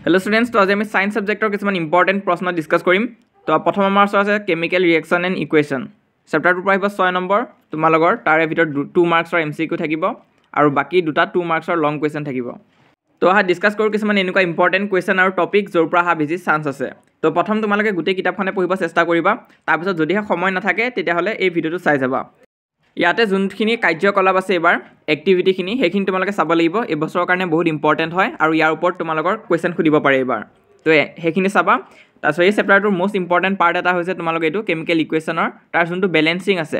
Hello students, to আজি আমি science সাবজেক্টৰ কিছুমান ইম্পৰ্টেন্ট প্ৰশ্ন ডিসকাস কৰিম। তো প্ৰথম আমাৰ আছে কেমিক্যাল ৰিএকশন এণ্ড ইকুৱেশ্যন। চেপ্টাৰটোৰ পৰা আহিব 6 নম্বৰ তোমালোকৰ তাৰে ভিতৰত 2 মাৰ্কছৰ এমসিকিউ থাকিব আৰু বাকি দুটা 2 মাৰ্কছৰ লং কুৱেশ্যন থাকিব। তো আহা ডিসকাস কৰোঁ কিছুমান এনেকুৱা ইম্পৰ্টেন্ট কুৱেশ্যন আৰু টপিক য'ৰ পৰা আহা বেছি চান্স আছে। তো প্ৰথম তোমালোকে গোটেই কিতাপখনে পঢ়িব চেষ্টা কৰিবা, তাৰপিছত যদিহে সময় নাথাকে তেতিয়াহ'লে এই ভিডিঅ'টো চাই যাবা। ইয়াতে যোনখিনি কাৰ্যকলাপ আছে এবাৰ এক্টিভিটিখিনি সেইখিনি তোমালোকে চাব লাগিব। এই বছৰৰ কাৰণে বহুত ইম্পৰ্টেন্ট হয় আৰু ইয়াৰ ওপৰত তোমালোকৰ কুৱেশ্যন খুদিব পাৰে এবাৰ। তো সেইখিনি চাবা। তাৰপিছত এই চেপ্টাৰটোৰ মোষ্ট ইম্পৰ্টেন্ট পাৰ্ট এটা হৈছে তোমালোকে এইটো কেমিক্যাল ইকুৱেশ্যনৰ তাৰ যোনটো বেলেন্সিং আছে,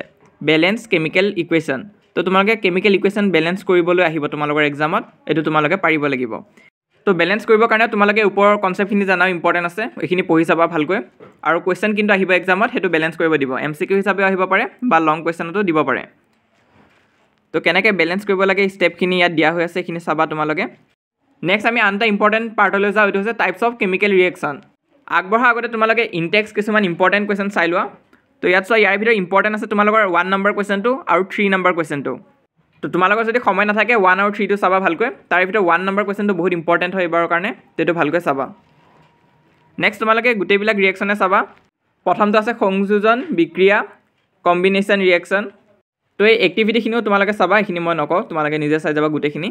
বেলেন্স কেমিক্যাল ইকুৱেশ্যন। তো তোমালোকে কেমিক্যাল ইকুৱেশ্যন বেলেন্স কৰিবলৈ আহিব তোমালোকৰ এক্সামত, এইটো তোমালোকে পাৰিব লাগিব। তো বেলেন্স কৰিবৰ কাৰণে তোমালোকে ওপৰৰ কনচেপ্টখিনি জানাও ইম্পৰ্টেন্ট আছে, এইখিনি পঢ়ি চাবা ভালকৈ। আৰু কুৱেশ্যন কিন্তু আহিব এক্সামত, সেইটো বেলেন্স কৰিব দিব। এমসিকিউ হিচাপেও আহিব পাৰে বা লং কুৱেশ্যনতো দিব পাৰে। তো কেনেকৈ বেলেন্স কৰিব লাগে ষ্টেপখিনি ইয়াত দিয়া হৈ আছে, এইখিনি চাবা তোমালোকে। নেক্সট আমি আন এটা ইম্পৰ্টেন্ট পাৰ্টলৈ যাওঁ, এইটো হৈছে টাইপছ অফ কেমিক্যাল ৰিয়েকশ্যন। আগবঢ়া আগতে তোমালোকে ইনটেক্স কিছুমান ইম্পৰ্টেন্ট কুৱেশ্যন চাই লোৱা। তো ইয়াত চোৱা, ইয়াৰ ভিতৰত ইম্পৰ্টেন্ট আছে তোমালোকৰ 1 নম্বৰ কুৱেশ্যনটো আৰু 3 নম্বৰ কুৱেশ্যনটো। তো তোমালোকৰ যদি সময় নাথাকে 1 আৰু 3টো চাবা ভালকৈ। তাৰে ভিতৰত 1 নম্বৰ কুৱেশ্যনটো বহুত ইম্পৰ্টেন্ট হয় এইবাৰৰ কাৰণে, সেইটো ভালকৈ চাবা। নেক্সট তোমালোকে গোটেইবিলাক ৰিয়েকশ্যনে চাবা। প্ৰথমটো আছে সংযোজন বিক্ৰিয়া, কম্বিনেশ্যন ৰিয়েকশ্যন। তো এই এক্টিভিটিখিনিও তোমালোকে চাবা, এইখিনি মই নকওঁ, তোমালোকে নিজে চাই যাবা গোটেইখিনি।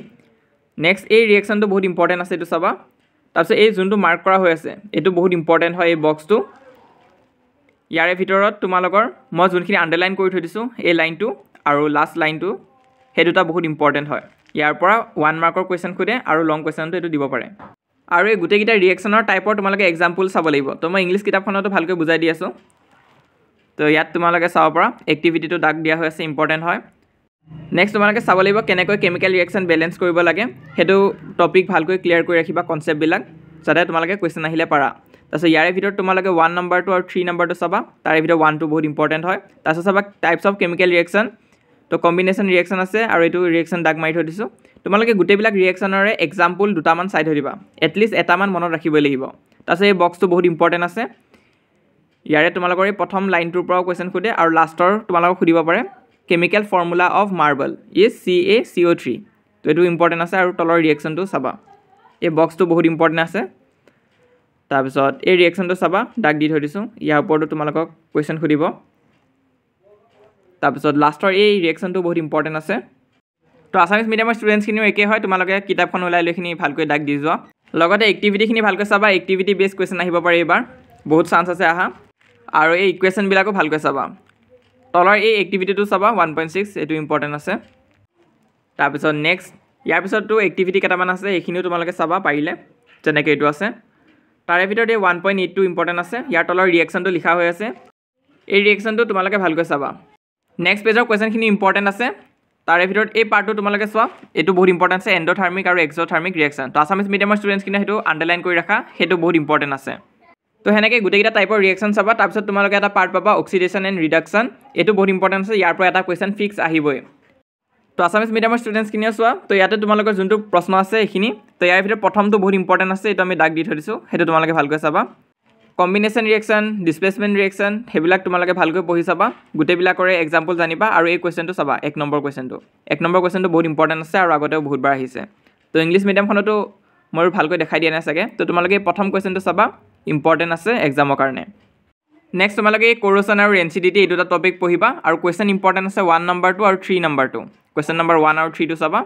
নেক্সট এই ৰিয়েকশ্যনটো বহুত ইম্পৰ্টেন্ট আছে, এইটো চাবা। তাৰপিছত এই যোনটো মাৰ্ক কৰা হৈ আছে এইটো বহুত ইম্পৰ্টেন্ট হয়, এই বক্সটো। ইয়াৰে ভিতৰত তোমালোকৰ মই যোনখিনি আণ্ডাৰলাইন কৰি থৈ দিছোঁ এই লাইনটো আৰু লাষ্ট লাইনটো, সেই দুটা বহুত ইম্পৰ্টেন্ট হয়। ইয়াৰ পৰা 1 মাৰ্কৰ কুৱেশ্যন সোধে আৰু লং কুৱেশ্যনটো এইটো দিব পাৰে। আৰু এই গোটেইকেইটা ৰিয়েকশ্যনৰ টাইপৰ তোমালোকে এক্সাম্পল চাব লাগিব। তো মই ইংলিছ কিতাপখনতো ভালকৈ বুজাই দি আছোঁ। তো ইয়াত তোমালোকে চাব পৰা এক্টিভিটিটো দাগ দিয়া হৈ আছে, ইম্পৰ্টেন্ট হয়। নেক্সট তোমালোকে চাব লাগিব কেনেকৈ কেমিক্যাল ৰিয়েকশ্যন বেলেন্স কৰিব লাগে, সেইটো টপিক ভালকৈ ক্লিয়াৰ কৰি ৰাখিবা কনচেপ্টবিলাক, যাতে তোমালোকে কুৱেশ্যন আহিলে পাৰা। তাৰপিছত ইয়াৰে ভিতৰত তোমালোকে 1 নম্বৰটো আৰু 3 নম্বৰটো চাবা, তাৰে ভিতৰত 1টো বহুত ইম্পৰ্টেন্ট হয়। তাৰপিছত চাবা টাইপছ অফ কেমিক্যাল ৰিয়েকশ্যন। তো কম্বিনেশ্যন ৰিয়েকশ্যন আছে আৰু এইটো ৰিয়েকশ্যন দাগ মাৰি থৈ দিছোঁ। তোমালোকে গোটেইবিলাক ৰিয়েকশ্যনৰে এক্সাম্পল দুটামান চাই থৈ দিবা, এটলিষ্ট এটামান মনত ৰাখিবই লাগিব। তাৰপিছত এই বক্সটো বহুত ইম্পৰ্টেন্ট আছে। ইয়াৰে তোমালোকৰ এই প্ৰথম লাইনটোৰ পৰাও কুৱেশ্যন সোধে আৰু লাষ্টৰ তোমালোকক সুধিব পাৰে chemical formula of marble is CaCO3। তো এইটো ইম্পৰ্টেন্ট আছে আৰু তলৰ ৰিয়েকশ্যনটো চাবা। এই বক্সটো বহুত ইম্পৰ্টেন্ট আছে। তাৰপিছত এই ৰিয়েকশ্যনটো চাবা, দাগ দি থৈ দিছোঁ। ইয়াৰ ওপৰতো তোমালোকক কুৱেশ্যন সুধিব। তাৰপিছত লাষ্টৰ এই ৰিয়েকশ্যনটো বহুত ইম্পৰ্টেন্ট আছে। তো আছামিজ মিডিয়ামৰ ষ্টুডেণ্টছখিনিও একেই হয়, তোমালোকে কিতাপখন ওলাই লৈ এইখিনি ভালকৈ দাগ দি যোৱা। লগতে এক্টিভিটিখিনি ভালকৈ চাবা, এক্টিভিটি বেছ কুৱেশ্যন আহিব পাৰে এইবাৰ, বহুত চান্স আছে আহা। আৰু এই ইকুৱেশ্যনবিলাকো ভালকৈ চাবা। তলৰ এই এক্টিভিটিটো চাবা 1.6, এইটো ইম্পৰ্টেণ্ট আছে। তাৰপিছত নেক্সট ইয়াৰ পিছততো এক্টিভিটি কেইটামান আছে, এইখিনিও তোমালোকে চাবা পাৰিলে, যেনেকৈ এইটো আছে। তাৰে ভিতৰত এই 1.8টো ইম্পৰ্টেণ্ট আছে। ইয়াৰ তলৰ ৰিয়েকশ্যনটো লিখা হৈ আছে, এই ৰিয়েকশ্যনটো তোমালোকে ভালকৈ চাবা। নেক্সট পেজৰ কুৱেশ্যনখিনি ইম্পৰ্টেণ্ট আছে। তাৰে ভিতৰত এই পাৰ্টটো তোমালোকে চোৱা, এইটো বহুত ইম্পৰ্টেণ্ট আছে, এণ্ডোথাৰ্মিক আৰু এক্সোথাৰ্মিক ৰিয়েকশ্যন। তো আছামিজ মিডিয়ামৰ ষ্টুডেণ্টছখিনি সেইটো আণ্ডাৰলাইন কৰি ৰাখা, সেইটো বহুত ইম্পৰ্টেণ্ট আছে। তো সেনেকৈ গোটেইকেইটা টাইপৰ ৰিয়েকশ্যন চাবা। তাৰপিছত তোমালোকে এটা পাৰ্ট পাবা অক্সিডেশ্যন এণ্ড ৰিডাকশ্যন, এইটো বহুত ইম্পৰ্টেণ্ট আছে। ইয়াৰ পৰা এটা কুৱেশ্যন ফিক্স আহিবই। তো আছামিজ মিডিয়ামৰ ষ্টুডেণ্টছখিনিও চোৱা, তো ইয়াতে তোমালোকৰ যোনটো প্ৰশ্ন আছে এইখিনি, তো ইয়াৰ ভিতৰত প্ৰথমটো বহুত ইম্পৰ্টেণ্ট আছে, এইটো আমি দাগ দি থৈ দিছোঁ, সেইটো তোমালোকে ভালকৈ চাবা। কম্বিনেশ্যন ৰিয়েকশ্যন, ডিছপ্লেচমেণ্ট ৰিয়েকশ্যন, সেইবিলাক তোমালোকে ভালকৈ পঢ়ি চাবা, গোটেইবিলাকৰে এক্সাম্পল জানিবা। আৰু এই কুৱেশ্যনটো চাবা, 1 নম্বৰ কুৱেশ্যনটো। 1 নম্বৰ কুৱেশ্যনটো বহুত ইম্পৰ্টেণ্ট আছে আৰু আগতেও বহুতবাৰ আহিছে। তো ইংলিছ মিডিয়ামখনতো মই ভালকৈ দেখাই দিয়া নাই চাগে। তো তোমালোকে প্ৰথম কুৱেশ্যনটো চাবা, ইম্পৰ্টেণ্ট আছে এক্সামৰ কাৰণে। নেক্সট তোমালোকে এই কৰ'ছন আৰু এনচিডিটি এই দুটা টপিক পঢ়িবা আৰু কুৱেশ্যন ইম্পৰ্টেণ্ট আছে 1 নম্বৰটো আৰু 3 নম্বৰটো। কুৱেশ্যন নম্বৰ 1 আৰু 3টো চাবা।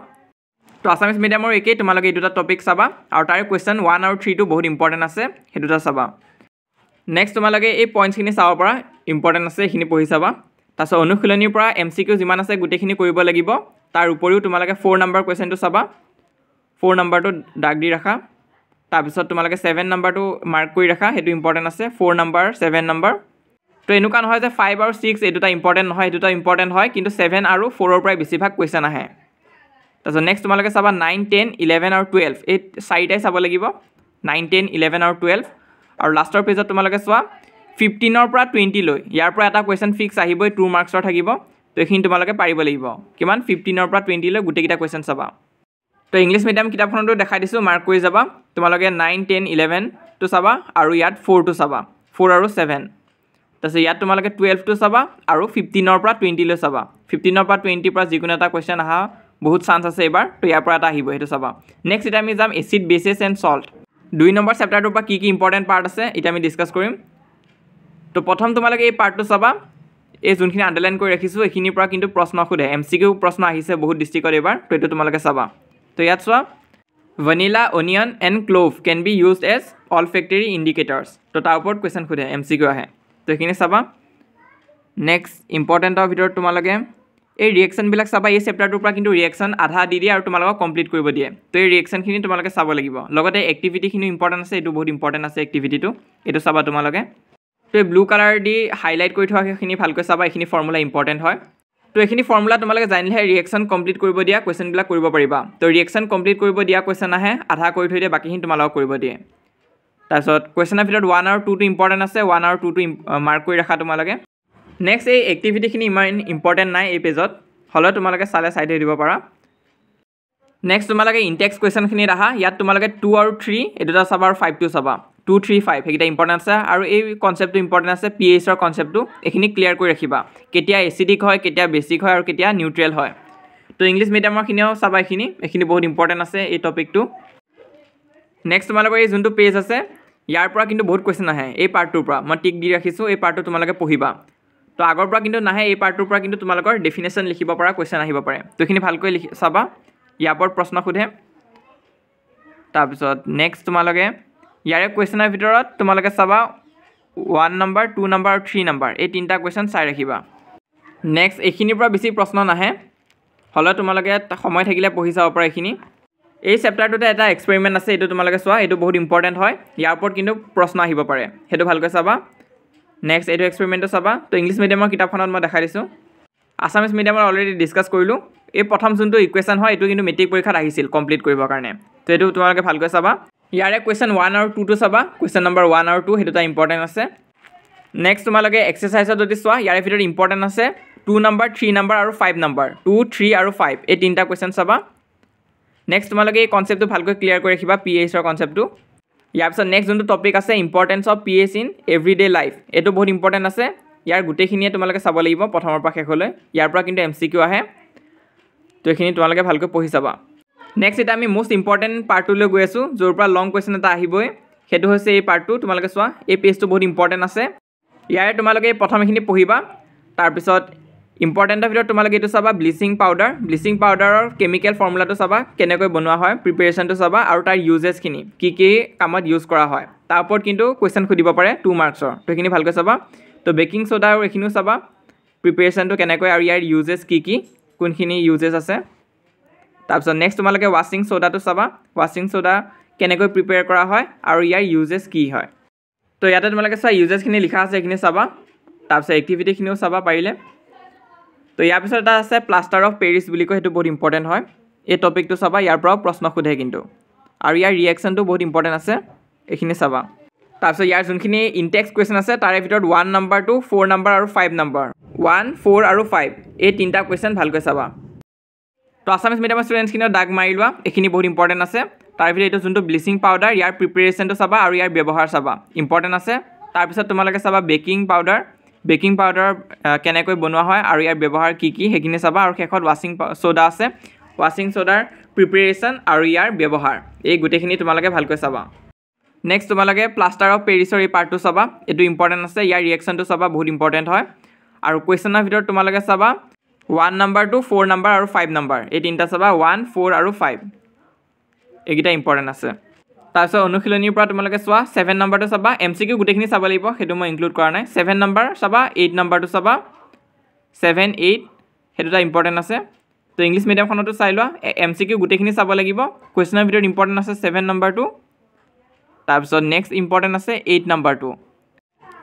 তো আছামিজ মিডিয়ামৰ একেই, তোমালোকে এই দুটা টপিক চাবা আৰু তাৰে কুৱেশ্যন 1 আৰু 3টো বহুত ইম্পৰ্টেণ্ট আছে, সেই দুটা চাবা। নেক্সট তোমালোকে এই পইণ্টছখিনি চাব পৰা, ইম্পৰ্টেণ্ট আছে, এইখিনি পঢ়ি চাবা। তাৰপিছত অনুশীলনীৰ পৰা MCQ যিমান আছে গোটেইখিনি কৰিব লাগিব। তাৰ উপৰিও তোমালোকে 4 নম্বৰ কুৱেশ্যনটো চাবা, 4 নম্বৰটো দাগ দি ৰাখা। তাৰপিছত তোমালোকে 7 নম্বৰটো মাৰ্ক কৰি ৰাখা, সেইটো ইম্পৰ্টেণ্ট আছে, 4 নম্বৰ 7 নম্বৰ। তো এনেকুৱা নহয় যে 5 আৰু 6 এই দুটা ইম্পৰ্টেণ্ট নহয়, এই দুটা ইম্পৰ্টেণ্ট হয়, কিন্তু 7 আৰু 4ৰ পৰাই বেছিভাগ কুৱেশ্যন আহে। তাৰপিছত নেক্সট তোমালোকে চাবা 9, 10, 11 আৰু 12, এই 4টাই চাব লাগিব, 9, 10, 11 আৰু 12। আৰু লাষ্টৰ পেজত তোমালোকে চোৱা 15ৰ পৰা 20 লৈ, ইয়াৰ পৰা এটা কুৱেশ্যন ফিক্স আহিবই, 2 মাৰ্কছৰ থাকিব। তো এইখিনি তোমালোকে পাৰিব লাগিব। কিমান? 15ৰ পৰা 20 লৈ গোটেইকেইটা কুৱেশ্যন চাবা। তো ইংলিছ মিডিয়াম কিতাপখনতো দেখাই দিছোঁ, মাৰ্ক কৰি যাবা। তোমালোকে 9, 10, 11টো চাবা আৰু ইয়াত 4টো চাবা, 4 আৰু 7। তাৰপিছত ইয়াত তোমালোকে 12টো চাবা আৰু 15ৰ পৰা 20 লৈ চাবা। 15ৰ পৰা 20ৰ পৰা যিকোনো এটা কুৱেশ্যন অহা বহুত চান্স আছে এইবাৰ, তো ইয়াৰ পৰা এটা আহিব, সেইটো চাবা। নেক্সট এতিয়া আমি যাম এচিড, বেচেছ এণ্ড চল্ট। 2 নম্বৰ চেপ্টাৰটোৰ পৰা কি ইম্পৰ্টেণ্ট পাৰ্ট আছে এটা আমি ডিছকাছ কৰিম তো প্ৰথম তোমালোকে এই পাৰ্টটো চাবা এই যোনখিনি আন্ডাৰলাইন কৰি ৰাখিছোঁ এইখিনিৰ পৰা কিন্তু প্ৰশ্ন সোধে MCQ প্ৰশ্ন আহিছে বহুত ডিষ্ট্ৰিক্টত এবাৰ তো এইটো তোমালোকে চাবা তো ইয়াত চোৱা vanilla onion and clove can be used as olfactory indicators তো তাৰ ওপৰত কোৱেশ্চন সোধে MCQ আহে তো এইখিনি চাবা নেক্সট ইম্পৰ্টেণ্টৰ ভিতৰত তোমালোকে এই ৰিয়েকশ্যনবিলাক চাবা এই চেপ্টাৰটোৰ পৰা কিন্তু ৰিয়েকশ্যন আধা দি দিয়ে আৰু তোমালোকক কমপ্লিট কৰিব দিয়ে তো এই ৰিয়েকশ্যনখিনি তোমালোকে চাব লাগিব লগতে এক্টিভিটিখিনি ইম্পৰ্টেণ্ট আছে এইটো বহুত ইম্পৰ্টেণ্ট আছে এক্টিভিটিটো এইটো চাবা তোমালোকে তো এই ব্লু কালাৰ দি হাইলাইট কৰি থোৱা সেইখিনি ভালকৈ চাবা এইখিনি ফৰ্মুলা ইম্পৰ্টেণ্ট হয় তো এইখিনি ফৰ্মুলা তোমালোকে জানিলেহে ৰিয়েকশ্যন কমপ্লিট কৰিব দিয়া কুৱেশ্যনবিলাক কৰিব পাৰিবা তো ৰিয়েকশ্যন কমপ্লিট কৰিব দিয়া কুৱেশ্যন আহে আধা কৰি থৈ দিয়ে বাকীখিনি তোমালোকক কৰিব দিয়ে তাৰপিছত কুৱেশ্যনৰ ভিতৰত 1 আৰু 2টো ইম্পৰ্টেণ্ট আছে 1 আৰু 2টো মাৰ্ক কৰি ৰাখা তোমালোকে নেক্সট এই এক্টিভিটিখিনি ইমান ইম্পৰ্টেণ্ট নাই এই পেজত হ'লেও তোমালোকে চালে চাই থৈ দিব পাৰা নেক্সট তোমালোকে ইনটেক্স কুৱেশ্যনখিনিত আহা ইয়াত তোমালোকে 2 আৰু 3 এই দুটা চাবা আৰু 5টো চাবা 2 3 5 সেইকেইটা ইম্পৰ্টেণ্ট আছে আৰু এই কনচেপ্টটো ইম্পৰ্টেণ্ট আছে pHৰ কনচেপ্টটো এইখিনি ক্লিয়াৰ কৰি ৰাখিবা কেতিয়া এচিডিক হয় কেতিয়া বেছিক হয় আৰু কেতিয়া নিউট্ৰেল হয় তো ইংলিছ মিডিয়ামৰখিনিও চাবা এইখিনি বহুত ইম্পৰ্টেণ্ট আছে এই টপিকটো নেক্সট তোমালোকৰ এই যোনটো পেজ আছে ইয়াৰ পৰা কিন্তু বহুত কুৱেশ্যন আহে এই পাৰ্টটোৰ পৰা মই টিক দি ৰাখিছোঁ এই পাৰ্টটো তোমালোকে পঢ়িবা তো আগৰ পৰা কিন্তু নাহে এই পাৰ্টটোৰ পৰা কিন্তু তোমালোকৰ ডেফিনেশ্যন লিখিব পৰা কুৱেশ্যন আহিব পাৰে তো এইখিনি ভালকৈ চাবা ইয়াৰ ওপৰত প্ৰশ্ন সোধে তাৰপিছত নেক্সট তোমালোকে ইয়াৰে কুৱেশ্যনৰ ভিতৰত তোমালোকে চাবা 1 নম্বৰ 2 নম্বৰ আৰু 3 নম্বৰ এই তিনিটা কুৱেশ্যন চাই ৰাখিবা নেক্সট এইখিনিৰ পৰা বেছি প্ৰশ্ন নাহে হ'লেও তোমালোকে সময় থাকিলে পঢ়ি চাব পৰা এইখিনি এই চেপ্টাৰটোতে এটা এক্সপেৰিমেণ্ট আছে এইটো তোমালোকে চোৱা এইটো বহুত ইম্পৰ্টেণ্ট হয় ইয়াৰ ওপৰত কিন্তু প্ৰশ্ন আহিব পাৰে সেইটো ভালকৈ চাবা নেক্সট এইটো এক্সপেৰিমেণ্টটো চাবা তো ইংলিছ মিডিয়ামৰ কিতাপখনত মই দেখাই দিছোঁ আছামিজ মিডিয়ামৰ অলৰেডি ডিছকাছ কৰিলোঁ এই প্ৰথম যোনটো ইকুৱেশ্যন হয় এইটো কিন্তু মেট্ৰিক পৰীক্ষাত আহিছিল কমপ্লিট কৰিবৰ কাৰণে তো এইটো তোমালোকে ভালকৈ চাবা ইয়াৰে কুৱেশ্যন 1 আৰু 2টো চাবা কুৱেশ্যন নম্বৰ 1 আৰু 2 সেইটো এটা ইম্পৰ্টেণ্ট আছে নেক্সট তোমালোকে এক্সাৰচাইজত যদি চোৱা ইয়াৰে ভিতৰত ইম্পৰ্টেণ্ট আছে 2 নম্বৰ 3 নম্বৰ আৰু 5 নম্বৰ 2 3 আৰু 5 এই তিনিটা কুৱেশ্যন চাবা নেক্সট তোমালোকে এই কনচেপ্টটো ভালকৈ ক্লিয়াৰ কৰি ৰাখিবা pHৰ কনচেপ্টটো ইয়াৰ পিছত নেক্সট যোনটো টপিক আছে importance of pH in everyday life এইটো বহুত ইম্পৰ্টেণ্ট আছে ইয়াৰ গোটেইখিনিয়ে তোমালোকে চাব লাগিব প্ৰথমৰ পৰা শেষলৈ ইয়াৰ পৰা কিন্তু MCQ আহে তো এইখিনি তোমালোকে ভালকৈ পঢ়ি চাবা নেক্সট এটা আমি মোষ্ট ইম্পৰ্টেণ্ট পাৰ্টটোলৈ গৈ আছোঁ য'ৰ পৰা লং কুৱেশ্যন এটা আহিবই সেইটো হৈছে এই পাৰ্টটো তোমালোকে চোৱা এই পেজটো বহুত ইম্পৰ্টেণ্ট আছে ইয়াৰে তোমালোকে প্ৰথম এইখিনি পঢ়িবা তাৰপিছত ইম্পৰ্টেণ্টৰ ভিতৰত তোমালোকে এইটো চাবা ব্লিচিং পাউডাৰৰ কেমিকেল ফৰ্মুলাটো চাবা কেনেকৈ বনোৱা হয় প্ৰিপেৰেশ্যনটো চাবা আৰু তাৰ ইউজেছখিনি কি কামত ইউজ কৰা হয় তাৰ ওপৰত কিন্তু কুৱেশ্যন সুধিব পাৰে 2 মাৰ্কছৰ তো এইখিনি ভালকৈ চাবা তো বেকিং ছ'ডা আৰু এইখিনিও চাবা প্ৰিপেৰেশ্যনটো কেনেকৈ আৰু ইয়াৰ ইউজেছ কি কোনখিনি ইউজেছ আছে তাৰপিছত নেক্সট তোমালোকে ৱাশ্বিং ছ'ডাটো চাবা ৱাশ্বিং ছ'ডা কেনেকৈ প্ৰিপেয়াৰ কৰা হয় আৰু ইয়াৰ ইউজেছ কি হয় তো ইয়াতে তোমালোকে চোৱা ইউজেছখিনি লিখা আছে এইখিনি চাবা তাৰপিছত এক্টিভিটিখিনিও চাবা পাৰিলে তো ইয়াৰ পিছত এটা আছে প্লাষ্টাৰ অফ পেৰিছ বুলি কয় সেইটো বহুত ইম্পৰ্টেণ্ট হয় এই টপিকটো চাবা ইয়াৰ পৰাও প্ৰশ্ন সোধে কিন্তু আৰু ইয়াৰ ৰিয়েকশ্যনটো বহুত ইম্পৰ্টেণ্ট আছে এইখিনি চাবা তাৰপিছত ইয়াৰ যোনখিনি ইনটেক্স কুৱেশ্যন আছে তাৰে ভিতৰত 1 নম্বৰ 2 4 নম্বৰ আৰু 5 নম্বৰ 1 4 আৰু 5 এই তিনিটা কুৱেশ্যন ভালকৈ চাবা তো আছামিজ মিডিয়ামৰ ষ্টুডেণ্টছখিনিও দাগ মাৰি লোৱা এইখিনি বহুত ইম্পৰ্টেণ্ট আছে তাৰ ভিতৰত এইটো যোনটো ব্লিচিং পাউডাৰ ইয়াৰ প্ৰিপেৰেশ্যনটো চাবা আৰু ইয়াৰ ব্যৱহাৰ চাবা ইম্পৰ্টেণ্ট আছে তাৰপিছত তোমালোকে চাবা বেকিং পাউডাৰ কেনেকৈ বনোৱা হয় আৰু ইয়াৰ ব্যৱহাৰ কি সেইখিনি চাবা আৰু শেষত ৱাশ্বিং ছ'ডা আছে ৱাশ্বিং ছ'ডাৰ প্ৰিপেৰেশ্যন আৰু ইয়াৰ ব্যৱহাৰ এই গোটেইখিনি তোমালোকে ভালকৈ চাবা নেক্সট তোমালোকে প্লাষ্টাৰ অফ পেৰিছৰ এই পাৰ্টটো চাবা এইটো ইম্পৰ্টেণ্ট আছে ইয়াৰ ৰিয়েকশ্যনটো চাবা বহুত ইম্পৰ্টেণ্ট হয় আৰু কুৱেশ্যনৰ ভিতৰত তোমালোকে চাবা 1 নম্বৰ 2 4 নম্বৰ আৰু 5 নম্বৰ এই তিনিটা চাবা 1 4 আৰু 5 এইকেইটা ইম্পৰ্টেণ্ট আছে তাৰপিছত অনুশীলনীৰ পৰা তোমালোকে চোৱা 7 নম্বৰটো চাবা MCQ গোটেইখিনি চাব লাগিব সেইটো মই ইনক্লুড কৰা নাই 7 নম্বৰ চাবা 8 নম্বৰটো চাবা 7 8 সেইটো এটা ইম্পৰ্টেণ্ট আছে তো ইংলিছ মিডিয়ামখনতো চাই লোৱা MCQ গোটেইখিনি চাব লাগিব কুৱেশ্যনৰ ভিতৰত ইম্পৰ্টেণ্ট আছে 7 নম্বৰটো তাৰপিছত নেক্সট ইম্পৰ্টেণ্ট আছে 8 নম্বৰটো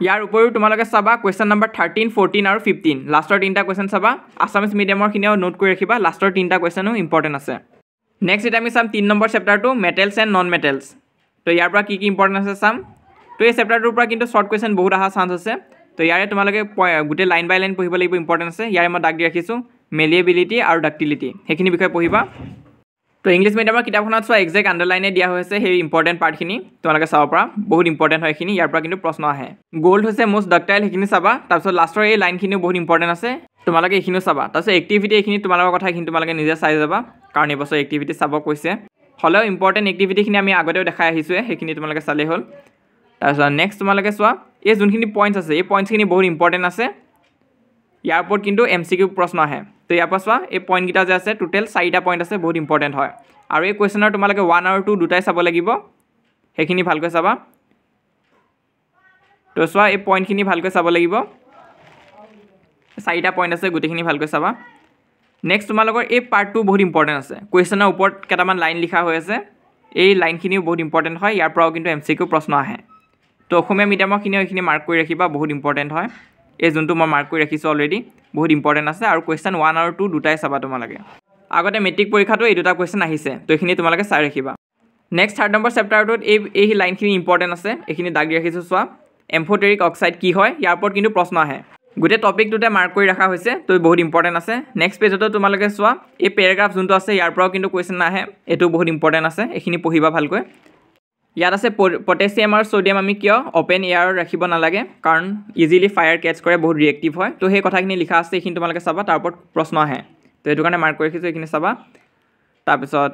ইয়াৰ উপৰিও তোমালোকে চাবা কুৱেশ্যন নম্বৰ 13 14 আৰু 15 লাষ্টৰ তিনিটা কুৱেশ্যন চাবা আছামিজ মিডিয়ামৰখিনিও নোট কৰি ৰাখিবা লাষ্টৰ তিনিটা কুৱেশ্যনো ইম্পৰ্টেণ্ট আছে নেক্সট এটা আমি চাম 3 নম্বৰ চেপ্টাৰটো মেটেলছ এণ্ড নন মেটেলছ তো ইয়াৰ পৰা কি ইম্পৰ্টেণ্ট আছে চাম তো এই চেপ্টাৰটোৰ পৰা কিন্তু শ্বৰ্ট কুৱেশ্যন বহুত অহা চান্স আছে তো ইয়াৰে তোমালোকে গোটেই লাইন বাই লাইন পঢ়িব লাগিব ইম্পৰ্টেণ্ট আছে ইয়াৰে মই দাগ দি ৰাখিছোঁ মেলিয়েবিলিটি আৰু ডাক্টিলিটি সেইখিনি বিষয়ে পঢ়িবা তো ইংলিছ মিডিয়ামৰ কিতাপখনত চোৱা এক্সেক্ট আণ্ডাৰলাইনে দিয়া হৈছে সেই ইম্পৰ্টেণ্ট পাৰ্টখিনি তোমালোকে চাব পৰা বহুত ইম্পৰ্টেণ্ট হয় এইখিনি ইয়াৰ পৰা কিন্তু প্ৰশ্ন আহে গ'ল্ড হৈছে মষ্ট ডাক্টাইল সেইখিনি চাবা তাৰপিছত লাষ্টৰ এই লাইনখিনিও বহুত ইম্পৰ্টেণ্ট আছে তোমালোকে এইখিনিও চাবা তাৰপিছত এক্টিভিটি এইখিনি তোমালোকৰ কথা এইখিনি তোমালোকে নিজে চাই যাবা কাৰণ এইবছৰ এক্টিভিটি চাব কৈছে হ'লেও ইম্পৰ্টেণ্ট এক্টিভিটিখিনি আমি আগতেও দেখাই আহিছোঁৱে সেইখিনি তোমালোকে চালেই হ'ল তাৰপিছত নেক্সট তোমালোকে চোৱা এই যোনখিনি পইণ্টছ আছে এই পইণ্টছখিনি বহুত ইম্পৰ্টেণ্ট আছে ইয়াৰ ওপৰত কিন্তু MCQ প্ৰশ্ন আহে তো ইয়াৰ পৰা চোৱা এই পইণ্টকেইটা যে আছে টোটেল 4টা পইণ্ট আছে বহুত ইম্পৰ্টেণ্ট হয় আৰু এই কুৱেশ্যনৰ তোমালোকে 1 আৰু 2 দুটাই চাব লাগিব সেইখিনি ভালকৈ চাবা তো চোৱা এই পইণ্টখিনি ভালকৈ চাব লাগিব 4টা পইণ্ট আছে গোটেইখিনি ভালকৈ চাবা নেক্সট তোমালোকৰ এই পাৰ্টটো বহুত ইম্পৰ্টেণ্ট আছে কুৱেশ্যনৰ ওপৰত কেইটামান লাইন লিখা হৈ আছে এই লাইনখিনিও বহুত ইম্পৰ্টেণ্ট হয় ইয়াৰ পৰাও কিন্তু MCQ প্ৰশ্ন আহে তো অসমীয়া মিডিয়ামৰখিনিও এইখিনি মাৰ্ক কৰি ৰাখিবা বহুত ইম্পৰ্টেণ্ট হয় এই যোনটো মই মাৰ্ক কৰি ৰাখিছোঁ অলৰেডি বহুত ইম্পৰ্টেণ্ট আছে আৰু কুৱেশ্যন 1 আৰু 2 দুটাই চাবা তোমালোকে আগতে মেট্ৰিক পৰীক্ষাটো এই দুটা কুৱেশ্যন আহিছে তো এইখিনি তোমালোকে চাই ৰাখিবা নেক্সট 3 নম্বৰ চেপ্টাৰটোত এই লাইনখিনি ইম্পৰ্টেণ্ট আছে এইখিনি দাগ দি ৰাখিছোঁ চোৱা এম্ফোটেৰিক অক্সাইড কি হয় ইয়াৰ ওপৰত কিন্তু প্ৰশ্ন আহে গোটেই টপিকটোতে মাৰ্ক কৰি ৰখা হৈছে তো বহুত ইম্পৰ্টেণ্ট আছে নেক্সট পেজতো তোমালোকে চোৱা এই পেৰাগ্ৰাফ যোনটো আছে ইয়াৰ পৰাও কিন্তু কুৱেশ্যন আহে এইটো বহুত ইম্পৰ্টেণ্ট আছে এইখিনি পঢ়িবা ভালকৈ ইয়াত আছে পটেছিয়াম আৰু সোডিয়াম আমি কিয় অপেন এয়াৰ ৰাখিব নালাগে কাৰণ ইজিলি ফায়াৰ কেটচ কৰে বহুত ৰিয়েক্টিভ হয় তো সেই কথাখিনি লিখা আছে এইখিনি তোমালোকে চাবা তাৰ ওপৰত প্ৰশ্ন আহে তো এইটো কাৰণে মাৰ্ক কৰি ৰাখিছোঁ এইখিনি চাবা তাৰপিছত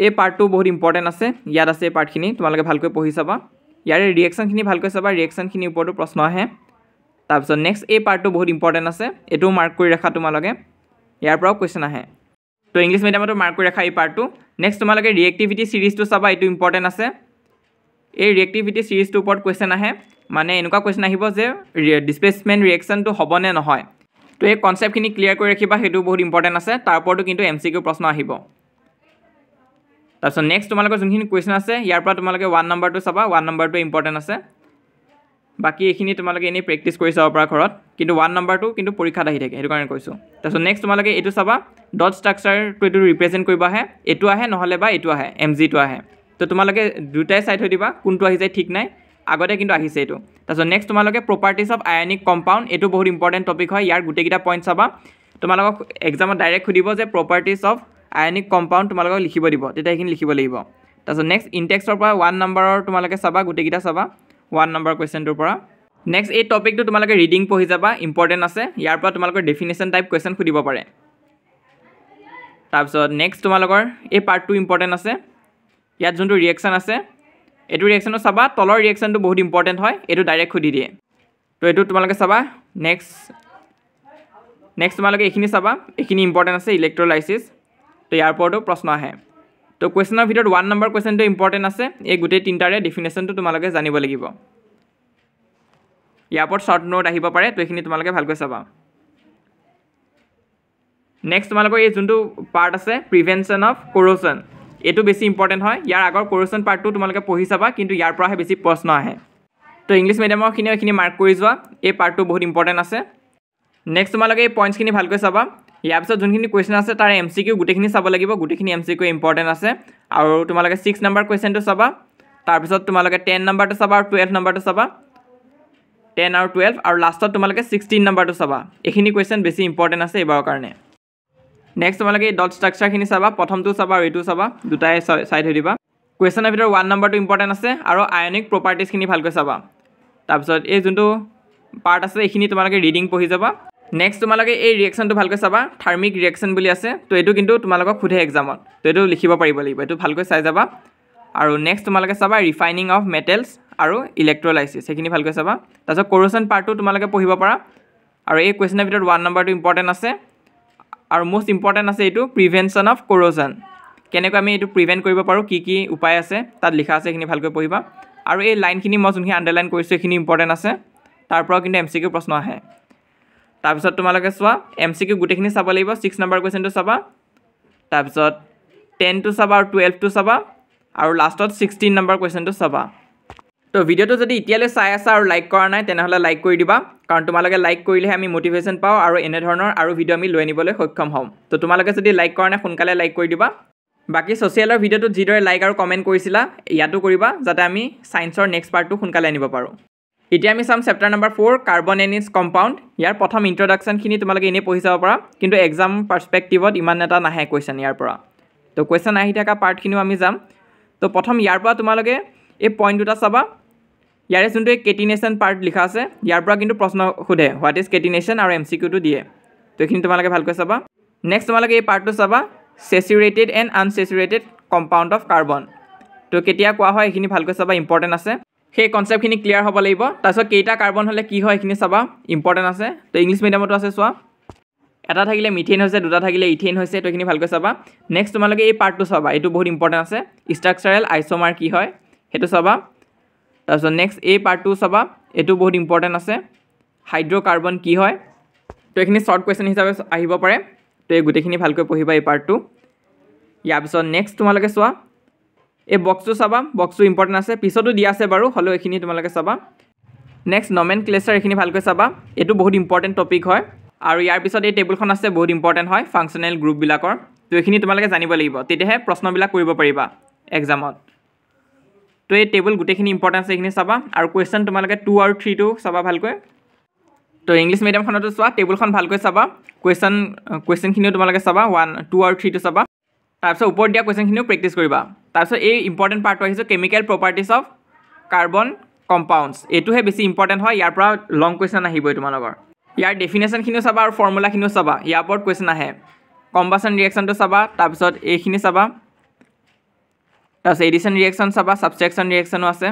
এই পাৰ্টটো বহুত ইম্পৰ্টেণ্ট আছে ইয়াত আছে এই পাৰ্টখিনি তোমালোকে ভালকৈ পঢ়ি চাবা ইয়াৰে ৰিয়েকশ্যনখিনি ভালকৈ চাবা ৰিয়েকশ্যনখিনিৰ ওপৰতো প্ৰশ্ন আহে তাৰপিছত নেক্সট এই পাৰ্টটো বহুত ইম্পৰ্টেণ্ট আছে এইটোও মাৰ্ক কৰি ৰাখা তোমালোকে ইয়াৰ পৰাও কুৱেশ্যন আহে তো ইংলিছ মিডিয়ামতো মাৰ্ক কৰি ৰাখা এই পাৰ্টটো নেক্সট তোমালোকে ৰিয়েক্টিভিটি ছিৰিজটো চাবা এইটো ইম্পৰ্টেণ্ট আছে এই ৰিয়েক্টিভিটি ছিৰিজটোৰ ওপৰত কুৱেশ্যন আহে মানে এনেকুৱা কুৱেশ্যন আহিব যে ডিছপ্লেচমেণ্ট ৰিয়েকশ্যনটো হ'ব নে নহয় তো এই কনচেপ্টখিনি ক্লিয়াৰ কৰি ৰাখিবা সেইটো বহুত ইম্পৰ্টেণ্ট আছে তাৰ ওপৰতো কিন্তু MCQ প্ৰশ্ন আহিব তাৰপিছত নেক্সট তোমালোকৰ যোনখিনি কুৱেশ্যন আছে ইয়াৰ পৰা তোমালোকে 1 নম্বৰটো চাবা 1 নম্বৰটো ইম্পৰ্টেণ্ট আছে বাকী এইখিনি তোমালোকে এনেই প্ৰেক্টিছ কৰি চাব পৰা ঘৰত কিন্তু 1 নম্বৰটো কিন্তু পৰীক্ষাত আহি থাকে সেইটো কাৰণে কৈছোঁ তাৰপিছত নেক্সট তোমালোকে এইটো চাবা ডট ষ্ট্ৰাকচাৰটো এইটো ৰিপ্ৰেজেণ্ট কৰিব আহে এইটো আহে নহ'লে বা এইটো আহে MGটো আহে তো তোমালোকে দুটাই চাই থৈ দিবা কোনটো আহি যায় ঠিক নাই আগতে কিন্তু আহিছে এইটো তাৰপিছত নেক্সট তোমালোকে প্ৰপাৰ্টিজ অফ আয়নিক কম্পাউণ্ড এইটো বহুত ইম্পৰ্টেণ্ট টপিক হয় ইয়াৰ গোটেইকেইটা পইণ্ট চাবা তোমালোকক এক্সামত ডাইৰেক্ট সুধিব যে প্ৰপাৰ্টিজ অফ আয়নিক কম্পাউণ্ড তোমালোকক লিখিব দিব তেতিয়া এইখিনি লিখিব লাগিব তাৰপিছত নেক্সট ইনটেক্সৰ পৰা 1 নম্বৰৰ তোমালোকে চাবা গোটেইকেইটা চাবা 1 নম্বৰ কুৱেশ্যনটোৰ পৰা নেক্সট এই টপিকটো তোমালোকে ৰিডিং পঢ়ি যাবা ইম্পৰ্টেণ্ট আছে ইয়াৰ পৰা তোমালোকৰ ডেফিনেশ্যন টাইপ কুৱেশ্যন সুধিব পাৰে তাৰপিছত নেক্সট তোমালোকৰ এই পাৰ্টটো ইম্পৰ্টেণ্ট আছে ইয়াত যোনটো ৰিয়েকশ্যন আছে এইটো ৰিয়েকশ্যনো চাবা তলৰ ৰিয়েকশ্যনটো বহুত ইম্পৰ্টেণ্ট হয় এইটো ডাইৰেক্ট সুধি দিয়ে তো এইটো তোমালোকে চাবা নেক্সট তোমালোকে এইখিনি চাবা এইখিনি ইম্পৰ্টেণ্ট আছে ইলেক্ট্ৰলাইচিছ তো ইয়াৰ ওপৰতো প্ৰশ্ন আহে তো কুৱেশ্যনৰ ভিতৰত 1 নম্বৰ কুৱেশ্যনটো ইম্পৰ্টেণ্ট আছে এই গোটেই তিনিটাৰে ডেফিনেশ্যনটো তোমালোকে জানিব লাগিব ইয়াৰ ওপৰত শ্বৰ্ট নোট আহিব পাৰে তো এইখিনি তোমালোকে ভালকৈ চাবা নেক্সট তোমালোকৰ এই যোনটো পাৰ্ট আছে প্ৰিভেনশ্যন অফ কৰ'শ্যন এইটো বেছি ইম্পৰ্টেণ্ট হয় ইয়াৰ আগৰ কৰ'শ্যন পাৰ্টটো তোমালোকে পঢ়ি চাবা কিন্তু ইয়াৰ পৰাহে বেছি প্ৰশ্ন আহে তো ইংলিছ মিডিয়ামৰখিনিও এইখিনি মাৰ্ক কৰি যোৱা এই পাৰ্টটো বহুত ইম্পৰ্টেণ্ট আছে নেক্সট তোমালোকে এই পইণ্টছখিনি ভালকৈ চাবা ইয়াৰ পিছত যোনখিনি কুৱেশ্যন আছে তাৰ MCQ গোটেইখিনি চাব লাগিব গোটেইখিনি MCQ ইম্পৰ্টেণ্ট আছে আৰু তোমালোকে 6 নম্বৰ কুৱেশ্যনটো চাবা তাৰপিছত তোমালোকে 10 নম্বৰটো চাবা আৰু 12 নম্বৰটো চাবা 10 আৰু 12 আৰু লাষ্টত তোমালোকে 16 নম্বৰটো চাবা এইখিনি কুৱেশ্যন বেছি ইম্পৰ্টেণ্ট আছে এইবাৰৰ কাৰণে নেক্সট তোমালোকে এই ডট ষ্ট্ৰাকচাৰখিনি চাবা প্ৰথমটো চাবা আৰু এইটো চাবা দুটাই চাই থৈ দিবা কুৱেশ্যনৰ ভিতৰত 1 নম্বৰটো ইম্পৰ্টেণ্ট আছে আৰু আয়নিক প্ৰপাৰ্টিজখিনি ভালকৈ চাবা তাৰপিছত এই যোনটো পাৰ্ট আছে এইখিনি তোমালোকে ৰিডিং পঢ়ি যাবা নেক্সট তোমালোকে এই ৰিয়েকশ্যনটো ভালকৈ চাবা থাৰ্মিক ৰিয়েকশ্যন বুলি আছে তো এইটো কিন্তু তোমালোকক সোধে এক্সামত তো এইটো লিখিব পাৰিব লাগিব এইটো ভালকৈ চাই যাবা আৰু নেক্সট তোমালোকে চাবা ৰিফাইনিং অফ মেটেলছ আৰু ইলেক্ট্ৰলাইচিছ সেইখিনি ভালকৈ চাবা তাৰপিছত কৰ'শ্যন পাৰ্টটো তোমালোকে পঢ়িব পাৰা আৰু এই কুৱেশ্যনৰ ভিতৰত 1 নম্বৰটো ইম্পৰ্টেণ্ট আছে আৰু মোষ্ট ইম্পৰ্টেণ্ট আছে এইটো প্ৰিভেনশ্যন অফ কৰ'শ্যন কেনেকৈ আমি এইটো প্ৰিভেণ্ট কৰিব পাৰোঁ কি উপায় আছে তাত লিখা আছে এইখিনি ভালকৈ পঢ়িবা আৰু এই লাইনখিনি মই যোনখিনি আণ্ডাৰলাইন কৰিছোঁ এইখিনি ইম্পৰ্টেণ্ট আছে তাৰ পৰাও কিন্তু MCQ প্ৰশ্ন আহে তাৰপিছত তোমালোকে চোৱা MCQ গোটেইখিনি চাব লাগিব 6 নম্বৰ কুৱেশ্যনটো চাবা তাৰপিছত 10টো চাবা আৰু 12টো চাবা আৰু লাষ্টত 16 নম্বৰ কুৱেশ্যনটো চাবা তো ভিডিঅ'টো যদি এতিয়ালৈ চাই আছা আৰু লাইক কৰা নাই তেনেহ'লে লাইক কৰি দিবা কাৰণ তোমালোকে লাইক কৰিলেহে আমি মটিভেশ্যন পাওঁ আৰু এনেধৰণৰ আৰু ভিডিঅ' আমি লৈ আনিবলৈ সক্ষম হ'ম তো তোমালোকে যদি লাইক কৰা নাই সোনকালে লাইক কৰি দিবা বাকী ছ'চিয়েলৰ ভিডিঅ'টোত যিদৰে লাইক আৰু কমেণ্ট কৰিছিলা ইয়াতো কৰিবা যাতে আমি ছায়েন্সৰ নেক্সট পাৰ্টটো সোনকালে আনিব পাৰোঁ এতিয়া আমি চাম chapter number 4 carbon and its compound ইয়াৰ প্ৰথম ইন্ট্ৰডাকশ্যনখিনি তোমালোকে এনেই পঢ়ি চাব পাৰা কিন্তু এক্সাম পাৰ্চপেক্টিভত ইমান এটা নাহে কুৱেশ্যন ইয়াৰ পৰা তো কুৱেশ্যন আহি থকা পাৰ্টখিনিও আমি যাম তো প্ৰথম ইয়াৰ পৰা তোমালোকে এই পইণ্ট দুটা চাবা ইয়াৰে যোনটো এই কেটিনেশ্যন পাৰ্ট লিখা আছে ইয়াৰ পৰা কিন্তু প্ৰশ্ন সোধে হোৱাট ইজ কেটিনেশ্যন আৰু MCQটো দিয়ে তো এইখিনি তোমালোকে ভালকৈ চাবা নেক্সট তোমালোকে এই পাৰ্টটো চাবা saturated and unsaturated compound of carbon তো কেতিয়া কোৱা হয় এইখিনি ভালকৈ চাবা ইম্পৰ্টেণ্ট আছে সেই কনচেপ্টখিনি ক্লিয়াৰ হ'ব লাগিব তাৰপিছত কেইটা কাৰ্বন হ'লে কি হয় এইখিনি চাবা ইম্পৰ্টেণ্ট আছে তো ইংলিছ মিডিয়ামতো আছে চোৱা এটা থাকিলে মিথেন হৈছে দুটা থাকিলে ইথেন হৈছে তো এইখিনি ভালকৈ চাবা নেক্সট তোমালোকে এই পাৰ্টটো চাবা এইটো বহুত ইম্পৰ্টেণ্ট আছে ষ্ট্ৰাকচাৰেল আইচোমাৰ কি হয় সেইটো চাবা তাৰপিছত নেক্সট এই পাৰ্টটো চাবা এইটো বহুত ইম্পৰ্টেণ্ট আছে হাইড্ৰ'কাৰ্বন কি হয় তো এইখিনি শ্বৰ্ট কুৱেশ্যন হিচাপে আহিব পাৰে তো এই গোটেইখিনি ভালকৈ পঢ়িবা এই পাৰ্টটো ইয়াৰ পিছত নেক্সট তোমালোকে চোৱা এই বক্সটো চাবা বক্সটো ইম্পৰ্টেণ্ট আছে পিছতো দিয়া আছে বাৰু হ'লেও এইখিনি তোমালোকে চাবা নেক্সট নমেনক্লেচাৰ এইখিনি ভালকৈ চাবা এইটো বহুত ইম্পৰ্টেণ্ট টপিক হয় আৰু ইয়াৰ পিছত এই টেবুলখন আছে বহুত ইম্পৰ্টেণ্ট হয় ফাংচনেল গ্ৰুপবিলাকৰ তো এইখিনি তোমালোকে জানিব লাগিব তেতিয়াহে প্ৰশ্নবিলাক কৰিব পাৰিবা এক্সামত তো এই টেবুল গোটেইখিনি ইম্পৰ্টেণ্ট আছে এইখিনি চাবা আৰু কুৱেশ্যন তোমালোকে 2 আৰু 3টো চাবা ভালকৈ তো ইংলিছ মিডিয়ামখনতো চোৱা টেবুলখন ভালকৈ চাবা কুৱেশ্যনখিনিও তোমালোকে চাবা 1 2 আৰু 3টো চাবা তাৰপিছত ওপৰত দিয়া কুৱেশ্যনখিনিও প্ৰেক্টিছ কৰিবা তাৰপিছত এই ইম্পৰ্টেণ্ট পাৰ্টটো আহিছে chemical properties of carbon compounds এইটোহে বেছি ইম্পৰ্টেণ্ট হয় ইয়াৰ পৰা লং কুৱেশ্যন আহিবই তোমালোকৰ ইয়াৰ ডেফিনেশ্যনখিনিও চাবা আৰু ফৰ্মুলাখিনিও চাবা ইয়াৰ ওপৰত কুৱেশ্যন আহে কম্বাছন ৰিয়েকশ্যনটো চাবা তাৰপিছত এইখিনি চাবা তাৰপিছত এডিশ্যন ৰিয়েকশ্যন চাবা ছাবষ্ট্ৰেকশ্যন ৰিয়েকশ্যনো আছে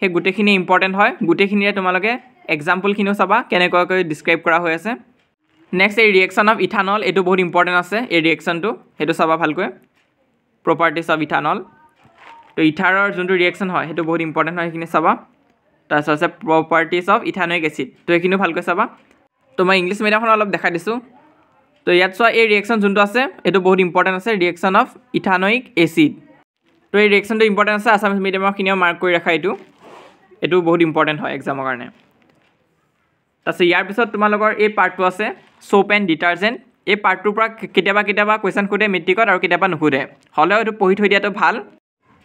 সেই গোটেইখিনি ইম্পৰ্টেণ্ট হয় গোটেইখিনিৰে তোমালোকে এক্সাম্পলখিনিও চাবা কেনেকুৱাকৈ ডিছক্ৰাইব কৰা হৈ আছে নেক্সট এই ৰিয়েকশ্যন অফ ইথানল এইটো বহুত ইম্পৰ্টেণ্ট আছে এই ৰিয়েকশ্যনটো সেইটো চাবা ভালকৈ প্ৰপাৰ্টিজ অফ ইথানল তো ইথাৰৰ যোনটো ৰিয়েকশ্যন হয় সেইটো বহুত ইম্পৰ্টেণ্ট হয় সেইখিনি চাবা তাৰপিছত আছে প্ৰপাৰ্টিজ অফ ইথানইক এচিড তো এইখিনিও ভালকৈ চাবা তো মই ইংলিছ মিডিয়ামখন অলপ দেখাই দিছোঁ তো ইয়াত চোৱা এই ৰিয়েকশ্যন যোনটো আছে এইটো বহুত ইম্পৰ্টেণ্ট আছে ৰিয়েকশ্যন অফ ইথানইক এচিড তো এই ৰিয়েকশ্যনটো ইম্পৰ্টেণ্ট আছে আছামিজ মিডিয়ামৰখিনিও মাৰ্ক কৰি ৰাখা এইটো বহুত ইম্পৰ্টেণ্ট হয় এক্সামৰ কাৰণে তাৰপিছত ইয়াৰ পিছত তোমালোকৰ এই পাৰ্টটো আছে সোপ এণ্ড ডিটাৰজেণ্ট এই পাৰ্টটোৰ পৰা কেতিয়াবা কুৱেশ্যন সোধে মেট্ৰিকত আৰু কেতিয়াবা নুসুধে হ'লেও এইটো পঢ়ি থৈ দিয়াটো ভাল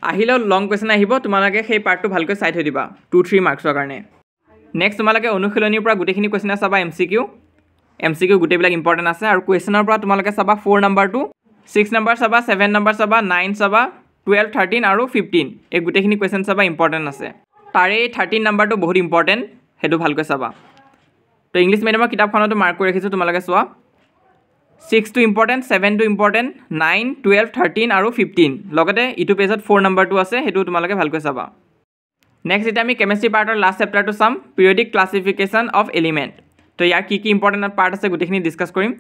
আহিলেও লং কুৱেশ্যন আহিব তোমালোকে সেই পাৰ্টটো ভালকৈ চাই থৈ দিবা 2-3 মাৰ্কছৰ কাৰণে নেক্সট তোমালোকে অনুশীলনীৰ পৰা গোটেইখিনি কুৱেশ্যন চাবা MCQ গোটেইবিলাক ইম্পৰ্টেণ্ট আছে আৰু কুৱেশ্যনৰ পৰা তোমালোকে চাবা 4 নম্বৰটো 6 নম্বৰ চাবা 7 নম্বৰ চাবা 9 চাবা 12 13 আৰু 15 এই গোটেইখিনি কুৱেশ্যন চাবা ইম্পৰ্টেণ্ট আছে তাৰে 13 নম্বৰটো বহুত ইম্পৰ্টেণ্ট সেইটো ভালকৈ চাবা তো ইংলিছ মিডিয়ামৰ কিতাপখনতো মাৰ্ক কৰি ৰাখিছোঁ তোমালোকে চোৱা 6 টো ইম্পৰ্টেণ্ট 7 টো ইম্পৰ্টেণ্ট 9 12 13 আৰু 15 লগতে ইটো পেজত 4 নম্বৰটো আছে সেইটো তোমালোকে ভালকৈ চাবা নেক্সট এতিয়া আমি কেমিষ্ট্ৰি পাৰ্টৰ লাষ্ট চেপ্টাৰটো চাম পিৰিয়ডিক ক্লাছিফিকেশ্যন অফ এলিমেণ্ট তো ইয়াৰ কি ইম্পৰ্টেণ্ট পাৰ্ট আছে গোটেইখিনি ডিছকাছ কৰিম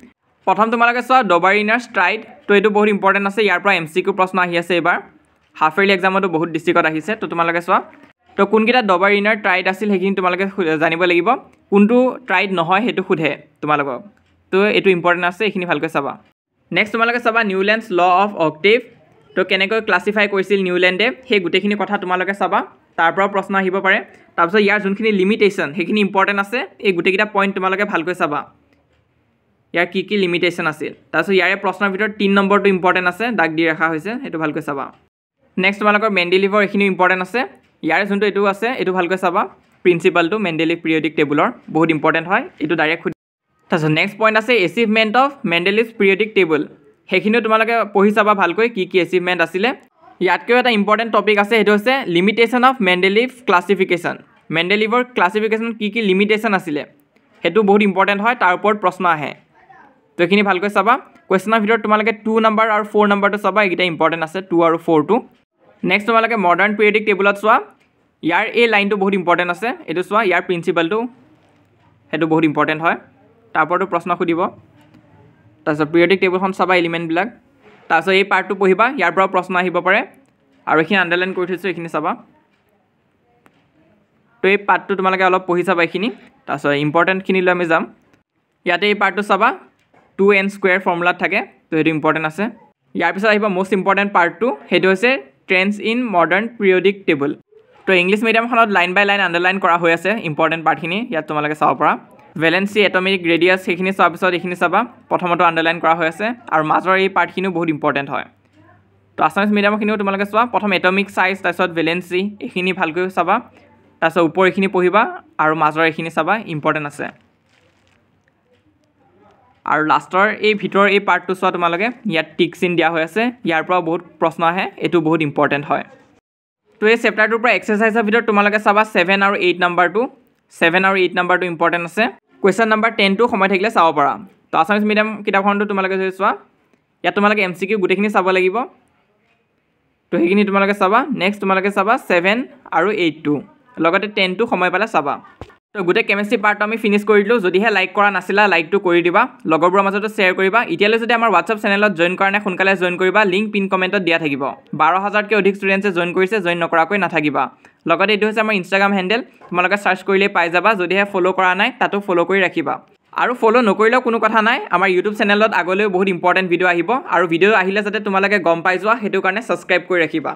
প্ৰথম তোমালোকে চোৱা ডবাৰিনাৰ ষ্ট্ৰাইড তো এইটো বহুত ইম্পৰ্টেণ্ট আছে ইয়াৰ পৰা MCQ প্ৰশ্ন আহি আছে এইবাৰ হাফ ইয়াৰলি এক্সামতো বহুত ডিষ্ট্ৰিক্টত আহিছে তো তোমালোকে চোৱা তো কোনকেইটা ডবাৰিনাৰ ট্ৰাইড আছিল সেইখিনি তোমালোকে জানিব লাগিব কোনটো ট্ৰাইড নহয় সেইটো সোধে তোমালোকক তো এইটো ইম্পৰ্টেণ্ট আছে এইখিনি ভালকৈ চাবা নেক্সট তোমালোকে চাবা নিউলেণ্ডছ ল অফ অক্টেভ তো কেনেকৈ ক্লাছিফাই কৰিছিল নিউলেণ্ডে সেই গোটেইখিনি কথা তোমালোকে চাবা তাৰ পৰা প্ৰশ্ন আহিব পাৰে তাৰপিছত ইয়াৰ যোনখিনি লিমিটেশ্যন সেইখিনি ইম্পৰ্টেণ্ট আছে এই গোটেইকেইটা পইণ্ট তোমালোকে ভালকৈ চাবা ইয়াৰ কি লিমিটেশ্যন আছিল তাৰপিছত ইয়াৰে প্ৰশ্নৰ ভিতৰত 3 নম্বৰটো ইম্পৰ্টেণ্ট আছে দাগ দি ৰখা হৈছে সেইটো ভালকৈ চাবা নেক্সট তোমালোকৰ মেণ্ডেলিভৰ এইখিনিও ইম্পৰ্টেণ্ট আছে ইয়াৰে যোনটো এইটো আছে এইটো ভালকৈ চাবা প্ৰিন্সিপালটো মেণ্ডেলিভ পিৰিয়ডিক টেবুলৰ বহুত ইম্পৰ্টেণ্ট হয় এইটো ডাইৰেক্ট তাৰপিছত নেক্সট পইণ্ট আছে achievement of Mendeleev periodic table সেইখিনিও তোমালোকে পঢ়ি চাবা ভালকৈ কি এচিভমেণ্ট আছিলে ইয়াতকৈও এটা ইম্পৰ্টেণ্ট টপিক আছে সেইটো হৈছে লিমিটেশ্যন অফ মেণ্ডেলিভ ক্লাছিফিকেশ্যন মেণ্ডেলিভৰ ক্লাছিফিকেশ্যন কি লিমিটেশ্যন আছিলে সেইটো বহুত ইম্পৰ্টেণ্ট হয় তাৰ ওপৰত প্ৰশ্ন আহে তো এইখিনি ভালকৈ চাবা কুৱেশ্যনৰ ভিতৰত তোমালোকে 2 নম্বৰ আৰু 4 নম্বৰটো চাবা এইকেইটা ইম্পৰ্টেণ্ট আছে 2 আৰু 4টো নেক্সট তোমালোকে মডাৰ্ণ পিৰিয়ডিক টেবুলত চোৱা ইয়াৰ এই লাইনটো বহুত ইম্পৰ্টেণ্ট আছে এইটো চোৱা ইয়াৰ প্ৰিন্সিপালটো সেইটো বহুত ইম্পৰ্টেণ্ট হয় তাৰ ওপৰতো প্ৰশ্ন সুধিব তাৰপিছত পিৰিয়ডিক টেবুলখন চাবা এলিমেণ্টবিলাক তাৰপিছত এই পাৰ্টটো পঢ়িবা ইয়াৰ পৰাও প্ৰশ্ন আহিব পাৰে আৰু এইখিনি আণ্ডাৰলাইন কৰি থৈছোঁ এইখিনি চাবা তো এই পাৰ্টটো তোমালোকে অলপ পঢ়ি চাবা এইখিনি তাৰপিছত ইম্পৰ্টেণ্টখিনিলৈ আমি যাম ইয়াতে এই পাৰ্টটো চাবা 2n স্কুৱেৰ ফৰ্মুলাত থাকে তো সেইটো ইম্পৰ্টেণ্ট আছে ইয়াৰ পিছত আহিব মষ্ট ইম্পৰ্টেণ্ট পাৰ্টটো সেইটো হৈছে trends in modern periodic table তো ইংলিছ মিডিয়ামখনত লাইন বাই লাইন আণ্ডাৰলাইন কৰা হৈ আছে ইম্পৰ্টেণ্ট পাৰ্টখিনি ইয়াত তোমালোকে চাব পৰা ভেলেঞ্চি এটমিক ৰেডিয়াছ সেইখিনি চোৱাৰ পিছত এইখিনি চাবা প্ৰথমতো আণ্ডাৰলাইন কৰা হৈ আছে আৰু মাজৰ এই পাৰ্টখিনিও বহুত ইম্পৰ্টেণ্ট হয় তো আছামিজ মিডিয়ামখিনিও তোমালোকে চোৱা প্ৰথম এটমিক চাইজ তাৰপিছত ভেলেঞ্চি এইখিনি ভালকৈ চাবা তাৰপিছত ওপৰ এইখিনি পঢ়িবা আৰু মাজৰ এইখিনি চাবা ইম্পৰ্টেণ্ট আছে আৰু লাষ্টৰ এই ভিতৰৰ এই পাৰ্টটো চোৱা তোমালোকে ইয়াত টিক চিন দিয়া হৈ আছে ইয়াৰ পৰা বহুত প্ৰশ্ন আহে এইটো বহুত ইম্পৰ্টেণ্ট হয় তো এই চেপ্টাৰটোৰ পৰা এক্সাৰচাইজৰ ভিতৰত তোমালোকে চাবা 7 আৰু 8 নম্বৰটো 7 আৰু 8 নম্বৰটো ইম্পৰ্টেণ্ট আছে কুৱেশ্যন নম্বৰ 10টো সময় থাকিলে চাব পাৰা তো আছামিজ মিডিয়াম কিতাপখনটো তোমালোকে যদি চোৱা ইয়াত তোমালোকে MCQ গোটেইখিনি চাব লাগিব তো সেইখিনি তোমালোকে চাবা নেক্সট তোমালোকে চাবা 7 আৰু 8টো লগতে 10টো সময় পালে চাবা তো গোটেই কেমিষ্ট্ৰি পাৰ্টটো আমি ফিনিছ কৰি দিলোঁ যদিহে লাইক কৰা নাছিলা লাইকটো কৰি দিবা লগৰবোৰৰ মাজতো শ্বেয়াৰ কৰিবা এতিয়ালৈ যদি আমাৰ হোৱাটছআপ চেনেলত জইন কৰা নাই সোনকালে জইন কৰিবা লিংক পিন কমেণ্টত দিয়া থাকিব 12,000তকৈ অধিক ষ্টুডেণ্টছে জইন কৰিছে জইন নকৰাকৈ নাথাকিবা লগতে এইটো হৈছে আমাৰ ইনষ্টাগ্ৰাম হেণ্ডেল তোমালোকে চাৰ্চ কৰিলেই পাই যাবা যদিহে ফ'ল' কৰা নাই তাতো ফ'ল' কৰি ৰাখিবা আৰু ফ'ল' নকৰিলেও কোনো কথা নাই আমাৰ ইউটিউব চেনেলত আগলৈও বহুত ইম্পৰ্টেণ্ট ভিডিঅ' আহিব আৰু ভিডিঅ' আহিলে যাতে তোমালোকে গম পাই যোৱা সেইটো কাৰণে ছাবস্ক্ৰাইব কৰি ৰাখিবা